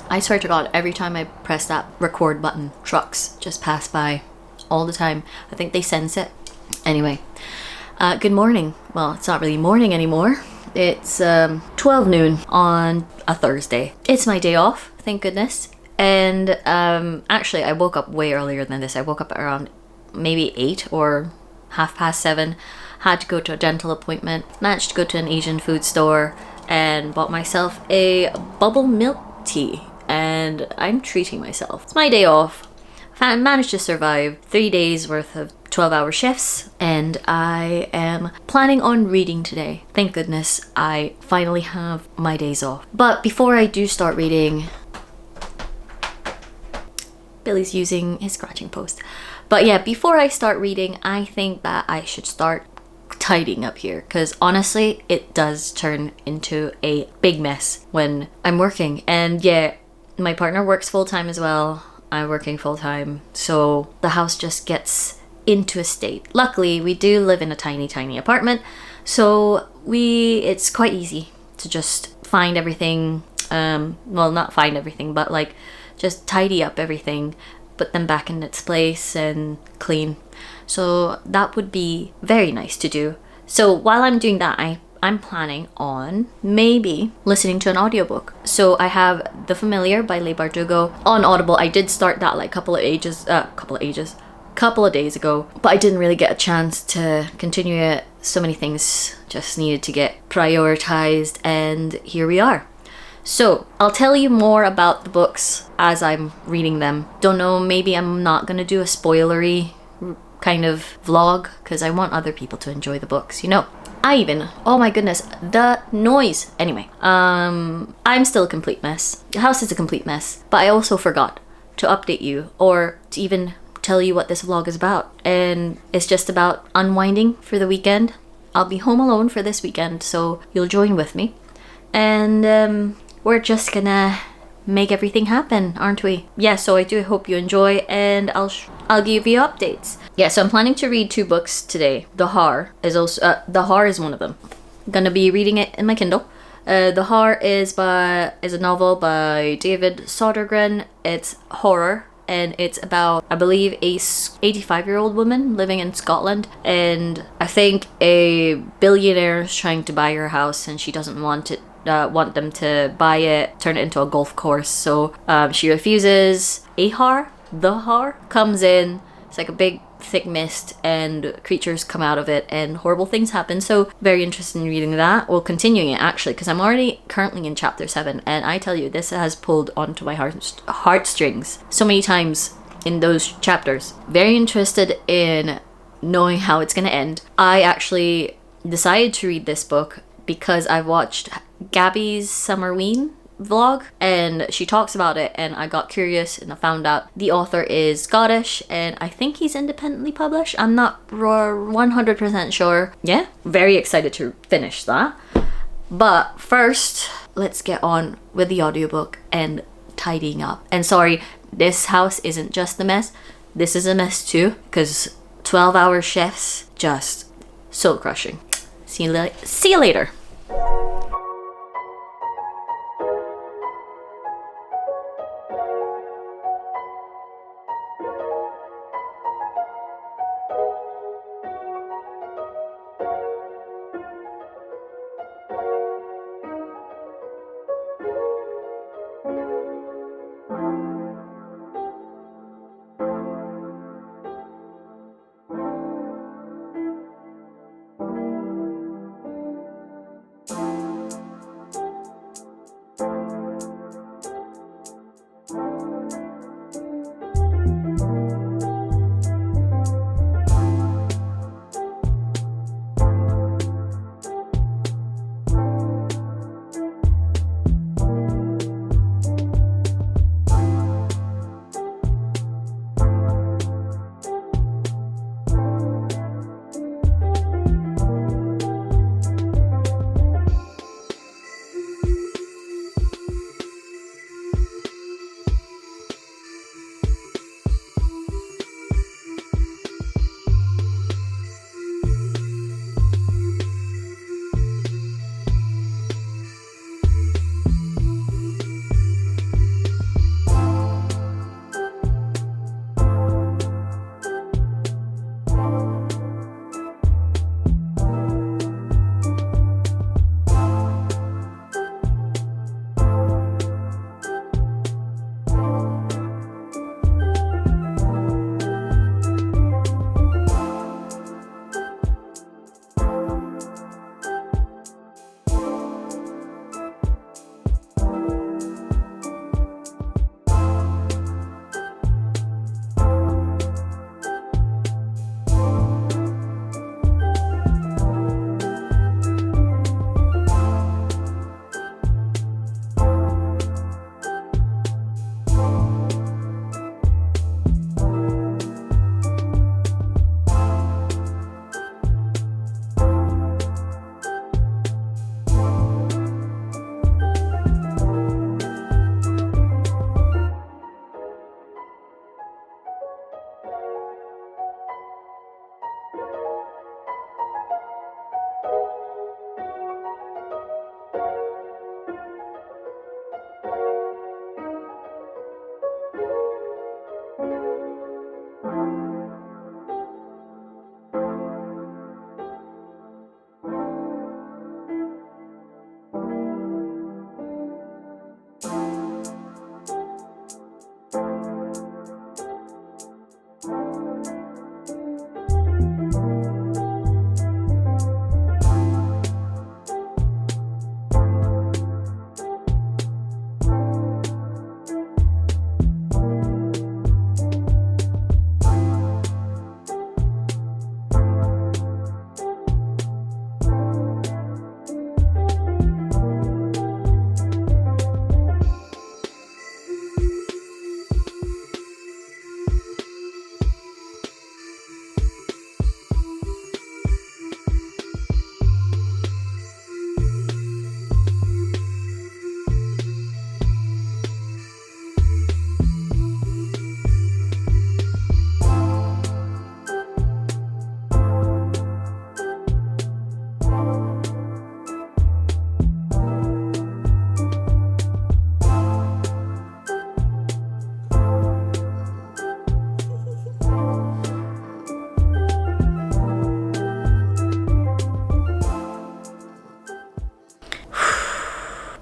I swear to God, every time I press that record button, trucks just pass by all the time. I think they sense it. Anyway, good morning. Well, it's not really morning anymore. It's 12 noon on a Thursday. It's my day off, thank goodness. And actually, I woke up way earlier than this. I woke up around maybe 8 or 7:30. Had to go to a dental appointment. Managed to go to an Asian food store and bought myself a bubble milk tea. And I'm treating myself. It's my day off. I managed to survive 3 days worth of 12-hour shifts, and I am planning on reading today. Thank goodness I finally have my days off. But before I do start reading, Billy's using his scratching post. But yeah, before I start reading, I think that I should start tidying up here, because honestly, it does turn into a big mess when I'm working. And yeah, my partner works full-time as well. I'm working full-time, so the house just gets into a state. Luckily, we do live in a tiny apartment, so it's quite easy to just find everything, well, not find everything, but like just tidy up everything, put them back in its place and clean. So that would be very nice to do. So while I'm doing that, I'm planning on maybe listening to an audiobook. So I have The Familiar by Leigh Bardugo on Audible. I did start that like couple of days ago, but I didn't really get a chance to continue it. So many things just needed to get prioritized, and here we are. So I'll tell you more about the books as I'm reading them. Don't know, maybe I'm not gonna do a spoilery kind of vlog because I want other people to enjoy the books, you know. Oh my goodness, the noise. Anyway, I'm still a complete mess. The house is a complete mess, but I also forgot to update you or to even tell you what this vlog is about. And it's just about unwinding for the weekend. I'll be home alone for this weekend, so you'll join with me. And we're just gonna make everything happen, aren't we? Yeah, so I do hope you enjoy, and I'll give you updates. Yeah, so I'm planning to read 2 books today. The Haar is one of them. I'm gonna be reading it in my Kindle. The Haar is a novel by David Sodergren. It's horror, and it's about, I believe, a 85-year-old woman living in Scotland, and I think a billionaire is trying to buy her house, and she doesn't want them to buy it, turn it into a golf course. So she refuses. The Haar comes in. It's like a big thick mist, and creatures come out of it, and horrible things happen. So very interested in reading that. Well, continuing it actually, because I'm already currently in chapter 7, and I tell you, this has pulled onto my heartstrings so many times in those chapters. Very interested in knowing how it's gonna end. I actually decided to read this book because I watched Gabby's Summerween vlog, and she talks about it, and I got curious, and I found out the author is Scottish, and I think he's independently published. I'm not 100% sure. Yeah, very excited to finish that. But first, let's get on with the audiobook and tidying up. And sorry, this house isn't just a mess. This is a mess too, because 12-hour shifts, just soul crushing. See you later.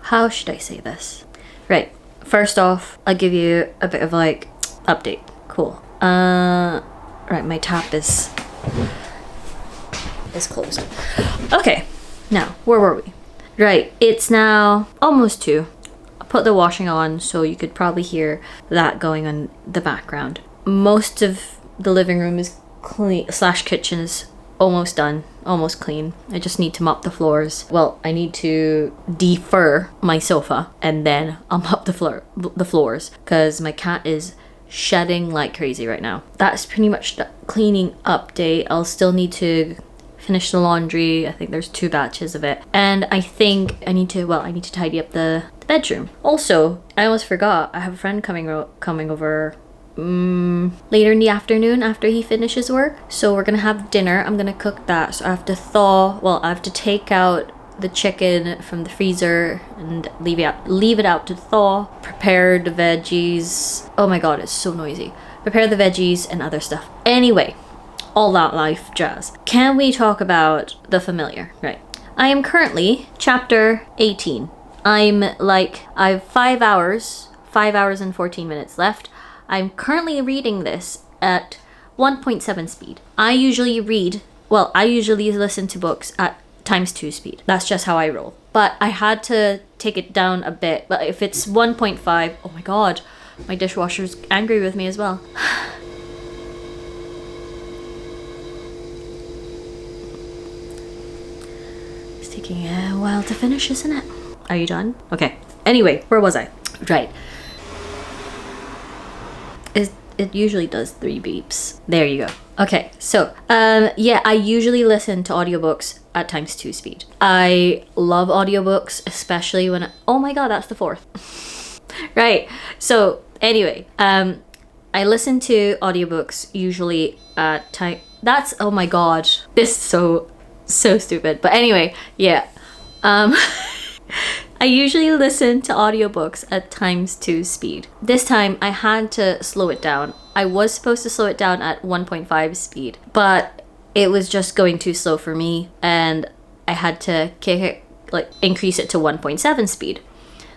how should I say this? Right. First off, I'll give you a bit of like update. Cool. Right, my tap is closed. Okay. Now, where were we? Right, it's now almost 2. I put the washing on so you could probably hear that going on the background. Most of the living room is clean / kitchen is almost done, almost clean. I just need to mop the floors. Well, I need to defur my sofa and then I'll mop the floors because my cat is shedding like crazy right now. That's pretty much the cleaning update. I'll still need to finish the laundry. I think there's 2 batches of it. And I think I need to tidy up the bedroom. Also, I almost forgot, I have a friend coming over later in the afternoon after he finishes work. So we're gonna have dinner. I'm gonna cook that. So I have to take out the chicken from the freezer and leave it out to thaw. Prepare the veggies. Oh my god, it's so noisy. Prepare the veggies and other stuff. Anyway, all that life jazz. Can we talk about the familiar? Right. I am currently chapter 18. I've 5 hours and 14 minutes left. I'm currently reading this at 1.7 speed. I usually listen to books at ×2 speed. That's just how I roll. But I had to take it down a bit. But if it's 1.5, oh my god, my dishwasher's angry with me as well. It's taking a while to finish, isn't it? Are you done? Okay. Anyway, where was I? Right. It usually does 3 beeps. There you go. Okay, so yeah, I usually listen to audiobooks at ×2 speed. I love audiobooks, especially when oh my god, that's the 4th. Right. So anyway, I listen to audiobooks usually at time. That's oh my god, this is so stupid. But anyway, yeah. I usually listen to audiobooks at ×2 speed. This time I had to slow it down. I was supposed to slow it down at 1.5 speed, but it was just going too slow for me and I had to increase it to 1.7 speed.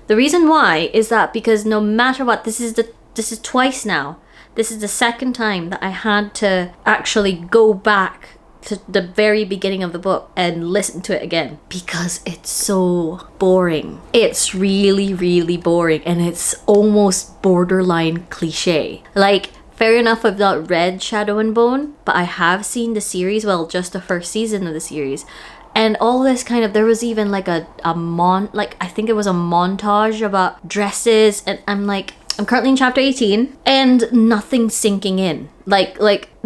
The reason why is that because no matter what, this is twice now. This is the second time that I had to actually go back to the very beginning of the book and listen to it again because it's so boring. It's really, really boring and it's almost borderline cliche. Like, fair enough, I've not read Shadow and Bone, but I have seen the series, well, just the first season of the series. And all this kind of, there was even like I think it was a montage about dresses and I'm currently in chapter 18 and nothing's sinking in. Like,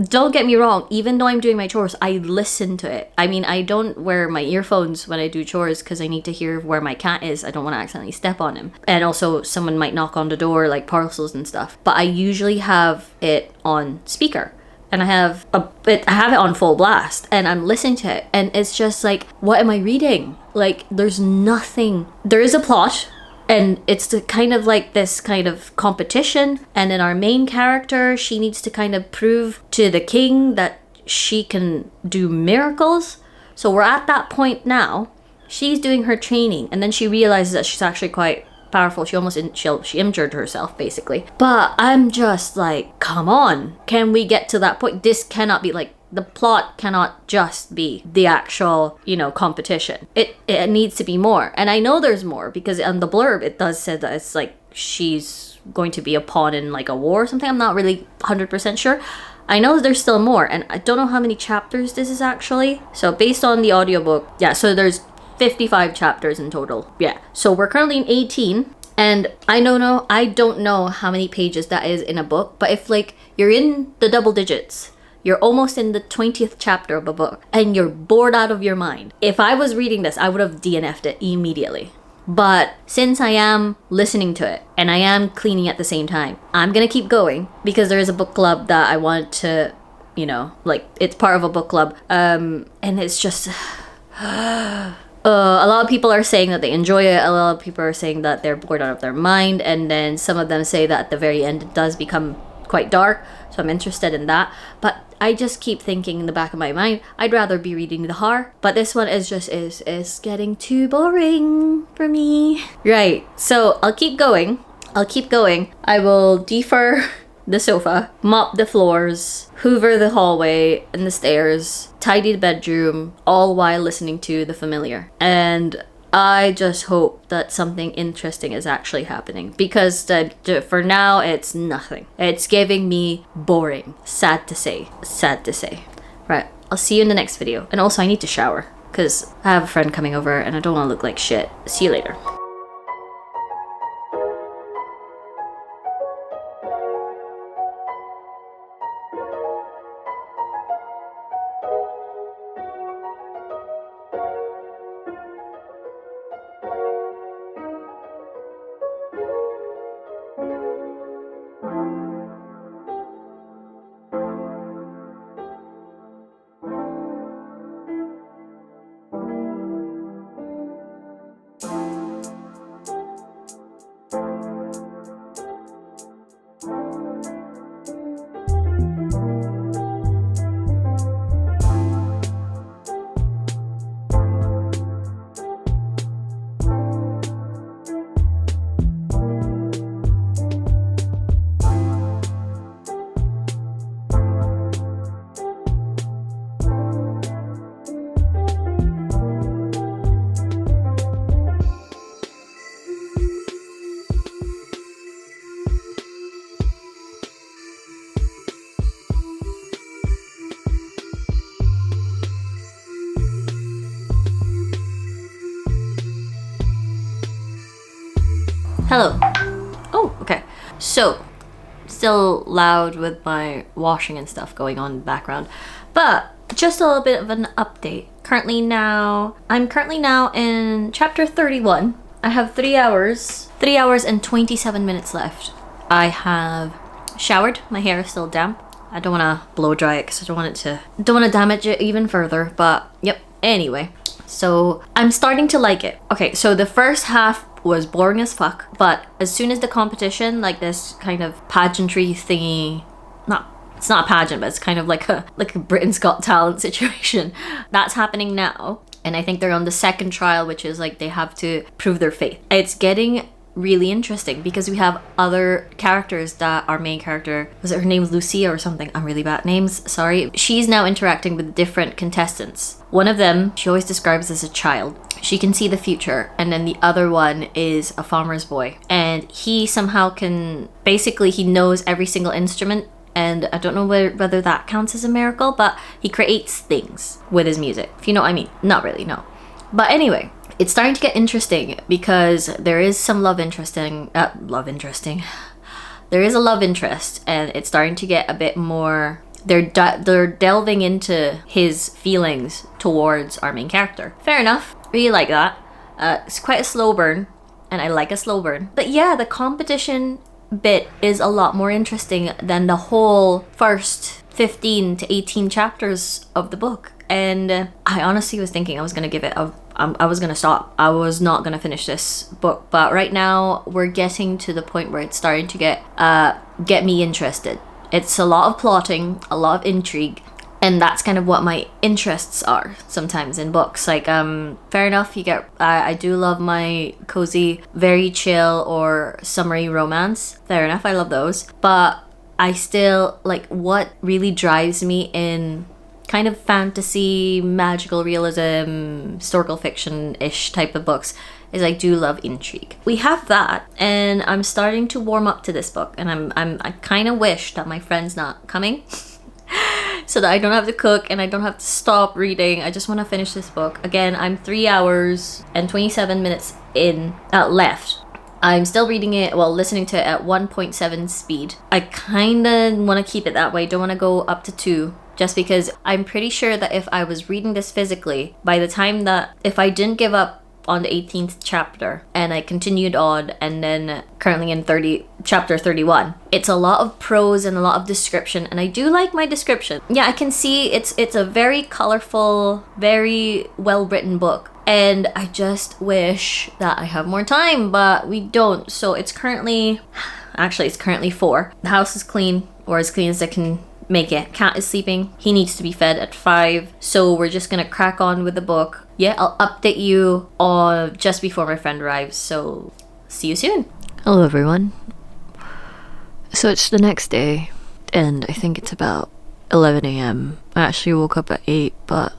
don't get me wrong, even though I'm doing my chores, I listen to it. I mean, I don't wear my earphones when I do chores because I need to hear where my cat is. I don't want to accidentally step on him. And also someone might knock on the door, like parcels and stuff. But I usually have it on speaker. And I have it on full blast and I'm listening to it. And it's just like, what am I reading? Like, there's nothing. There is a plot. And it's the kind of like this kind of competition. And then our main character, she needs to kind of prove to the king that she can do miracles. So we're at that point now. She's doing her training. And then she realizes that she's actually quite powerful. She injured herself, basically. But I'm just like, come on. Can we get to that point? This cannot be like, the plot cannot just be the actual, competition. It needs to be more. And I know there's more because on the blurb, it does say that it's like she's going to be a pawn in like a war or something. I'm not really 100% sure. I know there's still more and I don't know how many chapters this is actually. So based on the audiobook, yeah, so there's 55 chapters in total. Yeah. So we're currently in 18 and I don't know how many pages that is in a book, but if like you're in the double digits, you're almost in the 20th chapter of a book and you're bored out of your mind. If I was reading this, I would have DNF'd it immediately. But since I am listening to it and I am cleaning at the same time, I'm going to keep going because there is a book club that I want to, it's part of a book club. And it's just, a lot of people are saying that they enjoy it. A lot of people are saying that they're bored out of their mind. And then some of them say that at the very end, it does become quite dark. So I'm interested in that. But I just keep thinking in the back of my mind, I'd rather be reading the Haar, but this one is just is getting too boring for me. Right, so I'll keep going. I will defer the sofa, mop the floors, hoover the hallway and the stairs, tidy the bedroom, all while listening to The Familiar. And I just hope that something interesting is actually happening, because for now it's nothing. It's giving me boring. Sad to say. Right, I'll see you in the next video. And also I need to shower because I have a friend coming over and I don't want to look like shit. See you later. Hello. Oh, okay. So, still loud with my washing and stuff going on in the background, but just a little bit of an update. I'm currently now in chapter 31. I have 3 hours and 27 minutes left. I have showered. My hair is still damp. I don't want to blow dry it because I don't want to damage it even further, but yep. Anyway, so I'm starting to like it. Okay, so the first half was boring as fuck, but as soon as the competition, like this kind of pageantry thingy, it's not a pageant, but it's kind of like a Britain's Got Talent situation that's happening now, and I think they're on the second trial, which is like they have to prove their faith. It's getting really interesting because we have other characters that our main character, her name's Lucia or something, I'm really bad at names, sorry. She's now interacting with different contestants. One of them she always describes as a child. She can see the future, and then the other one is a farmer's boy, and he somehow he knows every single instrument, and I don't know whether that counts as a miracle, but he creates things with his music, if you know what I mean. Not really, no. But anyway, it's starting to get interesting because there is some love interest. There is a love interest, and it's starting to get a bit more. They're delving into his feelings towards our main character. Fair enough. Really like that. It's quite a slow burn, and I like a slow burn. But yeah, the competition bit is a lot more interesting than the whole first 15 to 18 chapters of the book. And I honestly was thinking I was gonna give it I was gonna stop. I was not gonna finish this book, but right now we're getting to the point where it's starting to get me interested. It's a lot of plotting, a lot of intrigue, and that's kind of what my interests are sometimes in books. Like, fair enough, I do love my cozy, very chill or summery romance. Fair enough, I love those. But I still, like, what really drives me in kind of fantasy, magical realism, historical fiction-ish type of books is I do love intrigue. We have that, and I'm starting to warm up to this book, and I kind of wish that my friend's not coming so that I don't have to cook and I don't have to stop reading. I just want to finish this book. Again, I'm 3 hours and 27 minutes left. I'm still reading it, listening to it at 1.7 speed. I kind of want to keep it that way. Don't want to go up to 2. Just because I'm pretty sure that if I was reading this physically, by the time that, if I didn't give up on the 18th chapter and I continued on, and then currently in chapter 31, it's a lot of prose and a lot of description, and I do like my description. Yeah, I can see it's a very colorful, very well written book, and I just wish that I have more time, but we don't. So it's currently 4. The house is clean, or as clean as I can make it. Cat is sleeping. He needs to be fed at 5. So we're just gonna crack on with the book. Yeah, I'll update you on just before my friend arrives. So see you soon. Hello everyone. So it's the next day, and I think it's about 11 a.m. I actually woke up at 8, but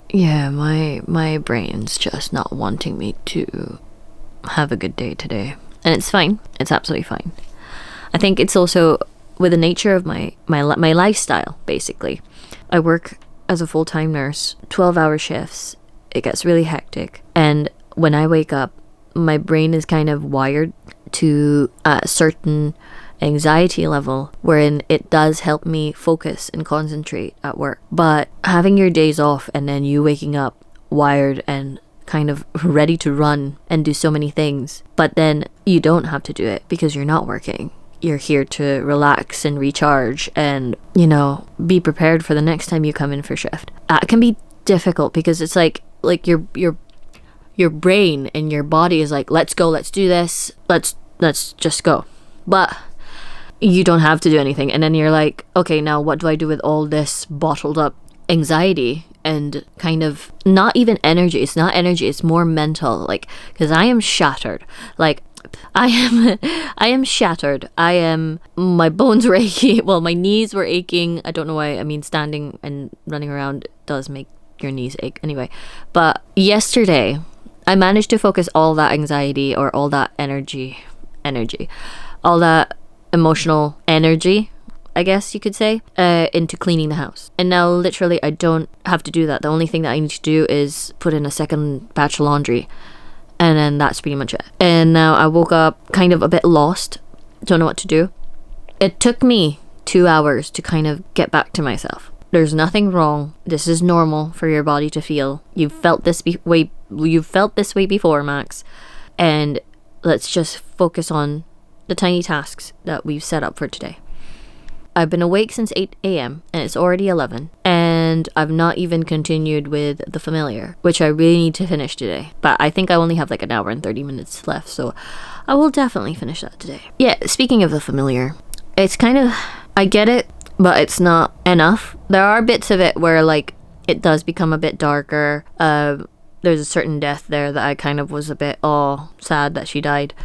yeah, my brain's just not wanting me to have a good day today. And it's fine. It's absolutely fine. I think it's also with the nature of my lifestyle, basically. I work as a full-time nurse, 12-hour shifts. It gets really hectic. And when I wake up, my brain is kind of wired to a certain anxiety level wherein it does help me focus and concentrate at work. But having your days off and then you waking up wired and kind of ready to run and do so many things, but then you don't have to do it because you're not working. You're here to relax and recharge and, you know, be prepared for the next time you come in for shift. It can be difficult because it's like your brain and your body is like, let's go, let's do this, let's just go. But you don't have to do anything. And then you're like, okay, now what do I do with all this bottled up anxiety and kind of not even energy? It's not energy, it's more mental. Like, because I am shattered. Like, I am shattered. My bones were aching. Well, my knees were aching. I don't know why. I mean, standing and running around does make your knees ache anyway. But yesterday, I managed to focus all that anxiety or all that energy, all that emotional energy, I guess you could say, into cleaning the house. And now literally I don't have to do that. The only thing that I need to do is put in a second batch of laundry. And then that's pretty much it. And now I woke up kind of a bit lost. Don't know what to do. It took me 2 hours to kind of get back to myself. There's nothing wrong. This is normal for your body to feel. You've felt this way before, Max. And let's just focus on the tiny tasks that we've set up for today. I've been awake since 8 a.m. and it's already 11. And I've not even continued with The Familiar, which I really need to finish today. But I think I only have like an hour and 30 minutes left, so I will definitely finish that today. Yeah, speaking of The Familiar, it's kind of, I get it, but it's not enough. There are bits of it where like it does become a bit darker. There's a certain death there that I kind of was a bit sad that she died.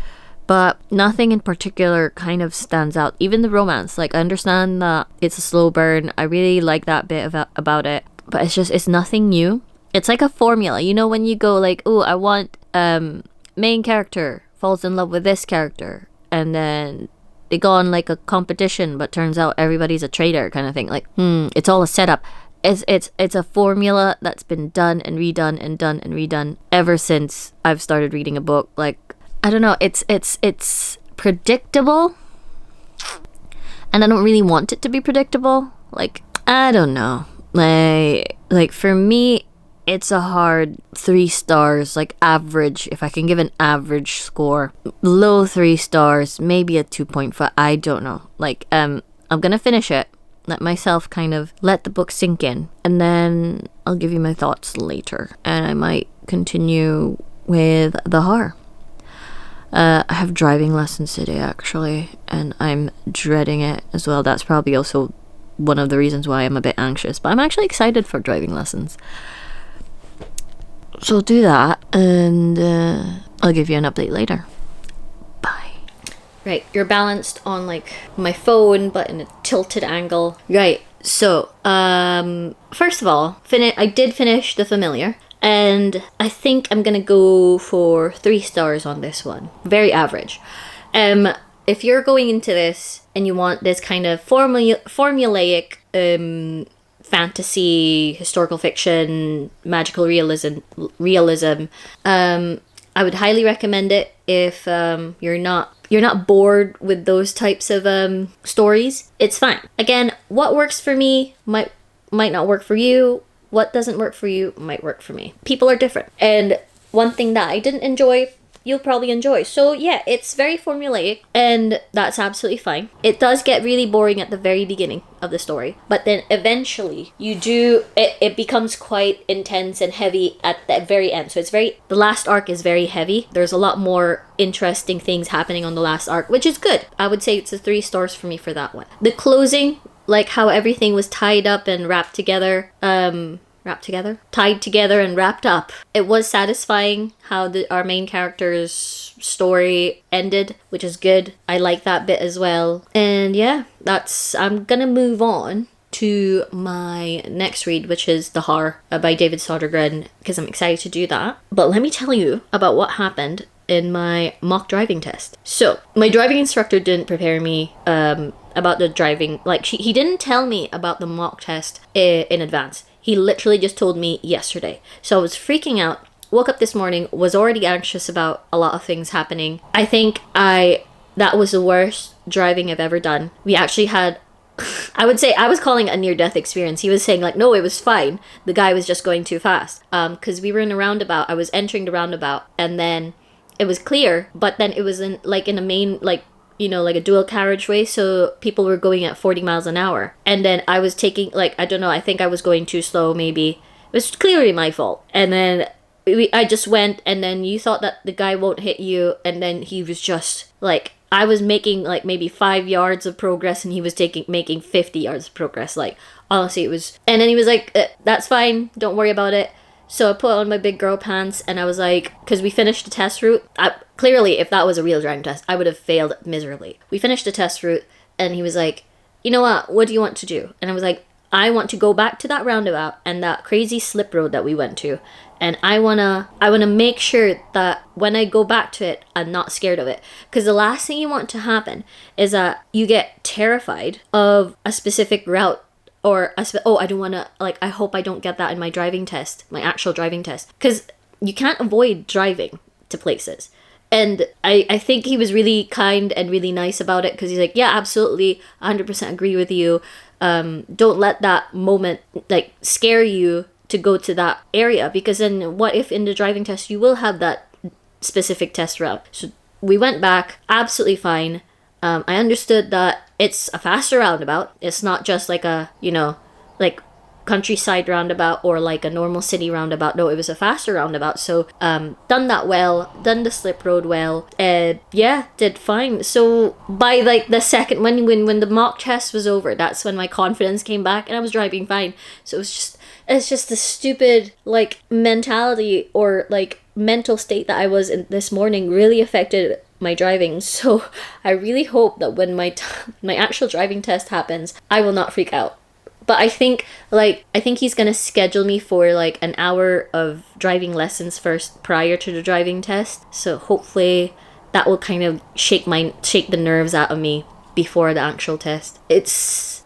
But nothing in particular kind of stands out. Even the romance, like I understand that it's a slow burn. I really like that bit about it. But it's nothing new. It's like a formula. You know when you go like, oh, I want main character falls in love with this character. And then they go on like a competition, but turns out everybody's a traitor kind of thing. Like, it's all a setup. It's a formula that's been done and redone and done and redone ever since I've started reading a book. Like, I don't know, it's predictable, and I don't really want it to be predictable. Like, I don't know, like for me, it's a hard 3 stars, like average. If I can give an average score, low 3 stars, maybe a 2.5. I don't know. Like, I'm gonna finish it. Let myself kind of let the book sink in, and then I'll give you my thoughts later, and I might continue with the Haar. I have driving lessons today actually, and I'm dreading it as well. That's probably also one of the reasons why I'm a bit anxious, but I'm actually excited for driving lessons. So I'll do that, and I'll give you an update later. Bye. Right, you're balanced on like my phone, but in a tilted angle. Right, so first of all, I did finish The Familiar. And I think I'm gonna go for 3 stars on this one. Very average. If you're going into this and you want this kind of formulaic fantasy, historical fiction, magical realism, I would highly recommend it. If you're not bored with those types of stories, it's fine. Again, what works for me might not work for you. What doesn't work for you might work for me. People are different. And one thing that I didn't enjoy, you'll probably enjoy. So yeah, it's very formulaic, and that's absolutely fine. It does get really boring at the very beginning of the story, but then eventually it becomes quite intense and heavy at the very end. So the last arc is very heavy. There's a lot more interesting things happening on the last arc, which is good. I would say it's a 3 stars for me for that one. The closing like how everything was tied up and tied together and wrapped up. It was satisfying how our main character's story ended, which is good. I like that bit as well. And yeah, I'm gonna move on to my next read, which is The Haar by David Sodergren, because I'm excited to do that. But let me tell you about what happened in my mock driving test. So my driving instructor didn't prepare me about the driving, like he didn't tell me about the mock test in advance. He literally just told me yesterday. So I was freaking out, woke up this morning, was already anxious about a lot of things happening. I think that was the worst driving I've ever done. We actually had, I would say I was calling it a near-death experience. He was saying like, no, it was fine. The guy was just going too fast. Because we were in a roundabout. I was entering the roundabout and then it was clear, but then it was in a main, like, you know, like a dual carriageway, so people were going at 40 miles an hour. And then I was taking, like, I don't know, I think I was going too slow, maybe. It was clearly my fault. And then I just went, and then you thought that the guy won't hit you, and then he was just, like, I was making, like, maybe 5 yards of progress, and he was making 50 yards of progress. Like, honestly, it was... And then he was like, that's fine, don't worry about it. So I put on my big girl pants and I was like, because we finished the test route. Clearly, if that was a real driving test, I would have failed miserably. We finished the test route and he was like, you know what do you want to do? And I was like, I want to go back to that roundabout and that crazy slip road that we went to. And I wanna make sure that when I go back to it, I'm not scared of it. Because the last thing you want to happen is that you get terrified of a specific route. Or, I don't want to, like, I hope I don't get that in my driving test, my actual driving test. Because you can't avoid driving to places. And I think he was really kind and really nice about it. Because he's like, yeah, absolutely, 100% agree with you. Don't let that moment, like, scare you to go to that area. Because then what if in the driving test you will have that specific test route? So we went back, absolutely fine. I understood that it's a faster roundabout. It's not just like a, you know, like countryside roundabout or like a normal city roundabout. No, it was a faster roundabout. So done that well, done the slip road well. Yeah, did fine. So by like the second, when the mock test was over, that's when my confidence came back and I was driving fine. So it's just the stupid like mentality or like mental state that I was in this morning really affected my driving. So I really hope that when my actual driving test happens, I will not freak out. But I think he's gonna schedule me for like an hour of driving lessons first prior to the driving test. So hopefully that will kind of shake the nerves out of me before the actual test. It's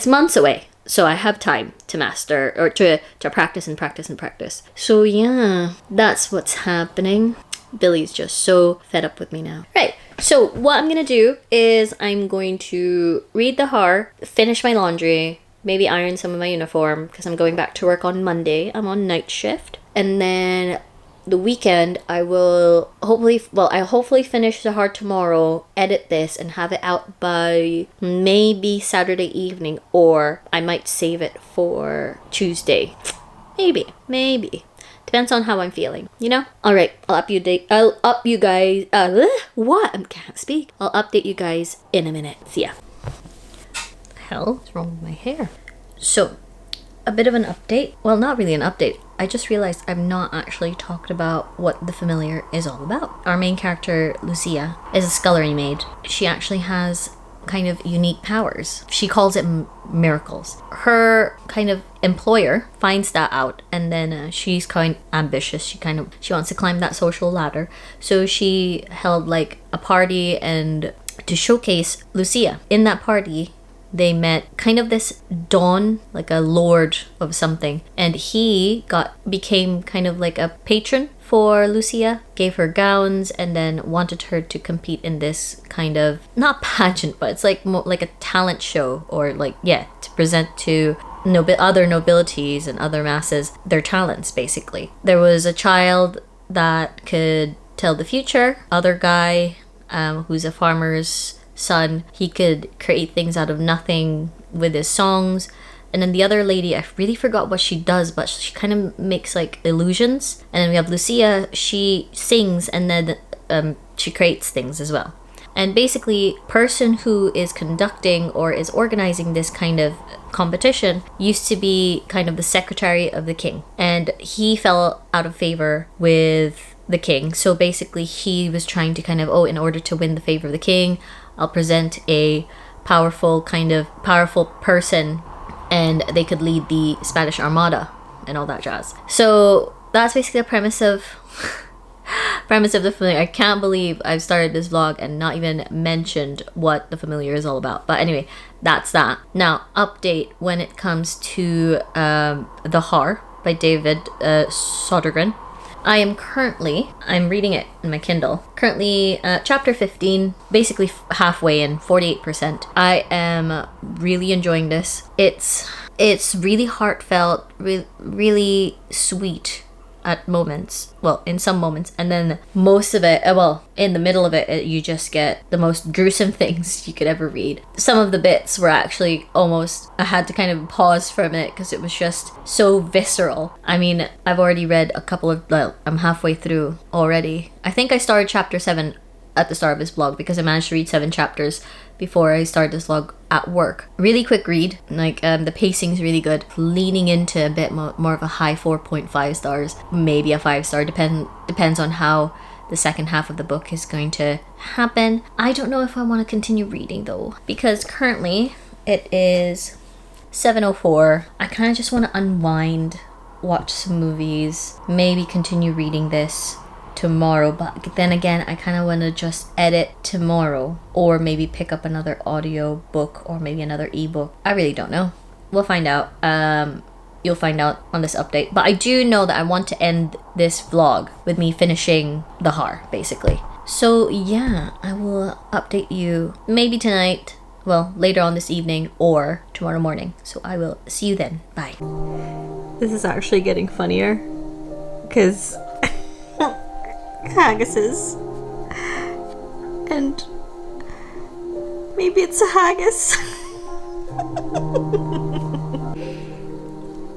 months away. So I have time to master or to practice and practice and practice. So yeah, that's what's happening. Billy's just so fed up with me now. Right, so what I'm gonna do is I'm going to read The Haar, finish my laundry, maybe iron some of my uniform because I'm going back to work on Monday. I'm on night shift. And then the weekend I'll hopefully finish The Haar tomorrow, edit this and have it out by maybe Saturday evening, or I might save it for Tuesday. Maybe. Depends on how I'm feeling, you know? Alright, I'll update you guys. What? I can't speak. I'll update you guys in a minute. See ya. What the hell is wrong with my hair? So, a bit of an update. Well, not really an update. I just realized I've not actually talked about what The Familiar is all about. Our main character, Lucia, is a scullery maid. She actually has kind of unique powers. She calls it miracles. Her kind of employer finds that out, and then she's kind of ambitious. She wants to climb that social ladder. So she held like a party and to showcase Lucia. In that party, they met kind of this Don, like a lord of something, and he became kind of like a patron for Lucia, gave her gowns, and then wanted her to compete in this kind of, not pageant, but it's like more like a talent show, or like, yeah, to present to other nobilities and other masses their talents, basically. There was a child that could tell the future, other guy who's a farmer's son, he could create things out of nothing with his songs. And then the other lady, I really forgot what she does, but she kind of makes like illusions. And then we have Lucia, she sings, and then she creates things as well. And basically, person who is conducting or is organizing this kind of competition used to be kind of the secretary of the king, and he fell out of favor with the king. So basically he was trying to kind of, in order to win the favor of the king, I'll present a powerful person, and they could lead the Spanish Armada and all that jazz. So that's basically the premise of the Familiar. I can't believe I've started this vlog and not even mentioned what the Familiar is all about. But anyway, that's that. Now, update when it comes to the Haar by David Sodergren. I'm reading it in my Kindle. Currently, chapter 15, basically halfway in, 48%. I am really enjoying this. It's really heartfelt, really sweet at moments. Well, in some moments. And then most of it, in the middle of it, you just get the most gruesome things you could ever read. Some of the bits were actually I had to kind of pause for a minute because it was just so visceral. I mean, I've already read I'm halfway through already. I think I started chapter 7 at the start of this vlog because I managed to read 7 chapters before I started this vlog at work. Really quick read, the pacing's really good, leaning into a bit more of a high 4.5 stars, maybe a 5 star, depends on how the second half of the book is going to happen. I don't know if I want to continue reading though, because currently it is 7:04. I kind of just want to unwind, watch some movies, maybe continue reading this tomorrow, but then again I kind of want to just edit tomorrow, or maybe pick up another audio book or maybe another ebook. I really don't know. We'll find out. You'll find out on this update, but I do know that I want to end this vlog with me finishing the Haar, basically. So yeah, I will update you maybe tonight, later on this evening, or tomorrow morning. So I will see you then. Bye. This is actually getting funnier because haggises, and maybe it's a haggis.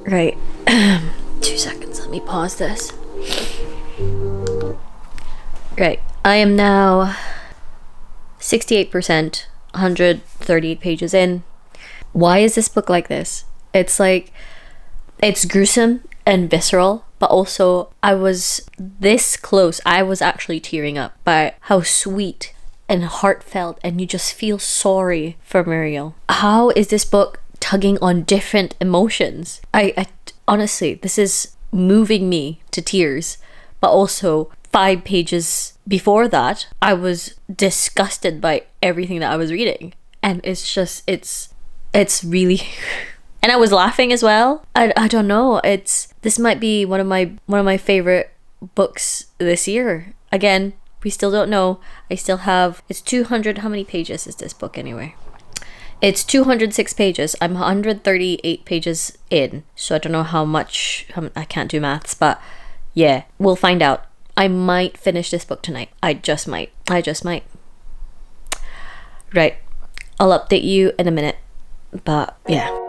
Right. 2 seconds, let me pause this. Right, I am now 68%, 138 pages in. Why is this book like this? It's gruesome and visceral, but also I was this close. I was actually tearing up by how sweet and heartfelt, and you just feel sorry for Muriel. How is this book tugging on different emotions? I honestly, this is moving me to tears, but also 5 pages before that, I was disgusted by everything that I was reading. And it's really... And I was laughing as well. I don't know. This might be one of my favorite books this year. Again, we still don't know. It's 200. How many pages is this book anyway? It's 206 pages. I'm 138 pages in. So I don't know how much. I can't do maths, but yeah, we'll find out. I might finish this book tonight. I just might. Right. I'll update you in a minute. But yeah.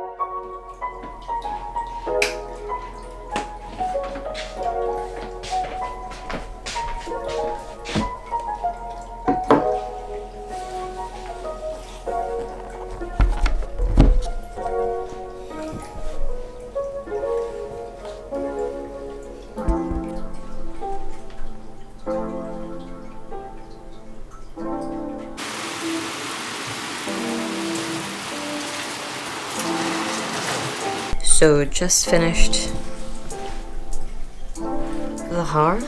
So just finished the Haar,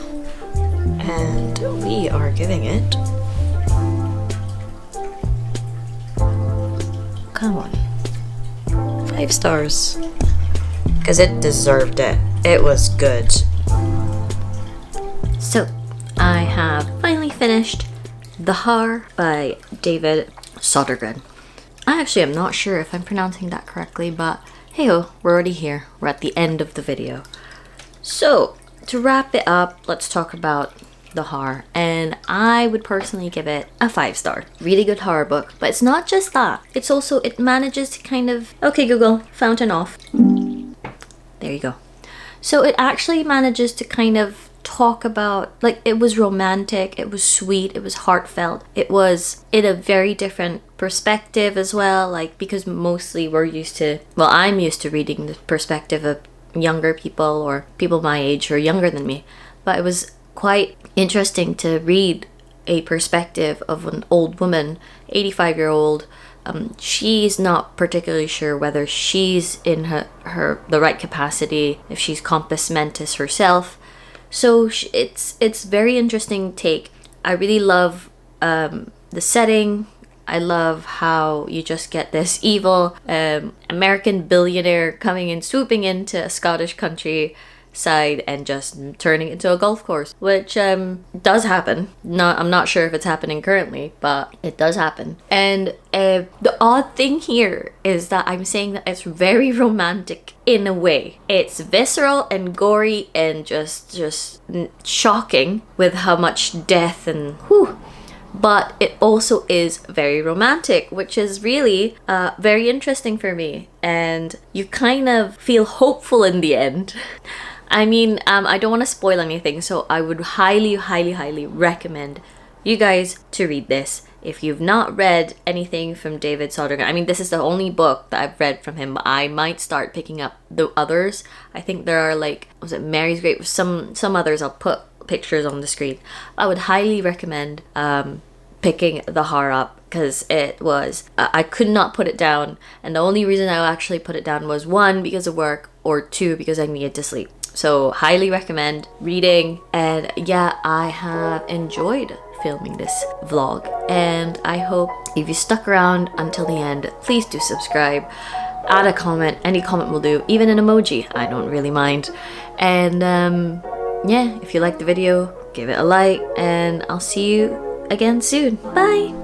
and we are giving it, come on, 5 stars, because it deserved it. It was good. So I have finally finished the Haar by David Sodergren. I actually am not sure if I'm pronouncing that correctly, but hey-ho, we're already here. We're at the end of the video. So, to wrap it up, let's talk about the Haar. And I would personally give it a 5 star. Really good horror book. But it's not just that. It's also, it manages to kind of... Okay, Google, fountain off. There you go. So it actually manages to kind of talk about, like, it was romantic, it was sweet, it was heartfelt, it was in a very different perspective as well, like, because mostly I'm used to reading the perspective of younger people or people my age who are younger than me, but it was quite interesting to read a perspective of an old woman, 85-year-old. She's not particularly sure whether she's in the right capacity, if she's compos mentis herself. So it's very interesting take. I really love the setting. I love how you just get this evil American billionaire coming in, swooping into a Scottish countryside and just turning it into a golf course, which does happen. I'm not sure if it's happening currently, but it does happen. And the odd thing here is that I'm saying that it's very romantic in a way. It's visceral and gory and just shocking with how much death and whew. But it also is very romantic, which is really very interesting for me. And you kind of feel hopeful in the end. I mean, I don't want to spoil anything, so I would highly, highly, highly recommend you guys to read this. If you've not read anything from David Sodergren, I mean, this is the only book that I've read from him, but I might start picking up the others. I think there are, like, was it Mary's Grave? Some others I'll put pictures on the screen. I would highly recommend picking the Haar up, because it was I could not put it down, and the only reason I actually put it down was 1, because of work, or 2, because I needed to sleep. So highly recommend reading. And yeah, I have enjoyed filming this vlog, and I hope if you stuck around until the end, please do subscribe, add a comment. Any comment will do, even an emoji, I don't really mind. And yeah, if you liked the video, give it a like, and I'll see you again soon. Bye!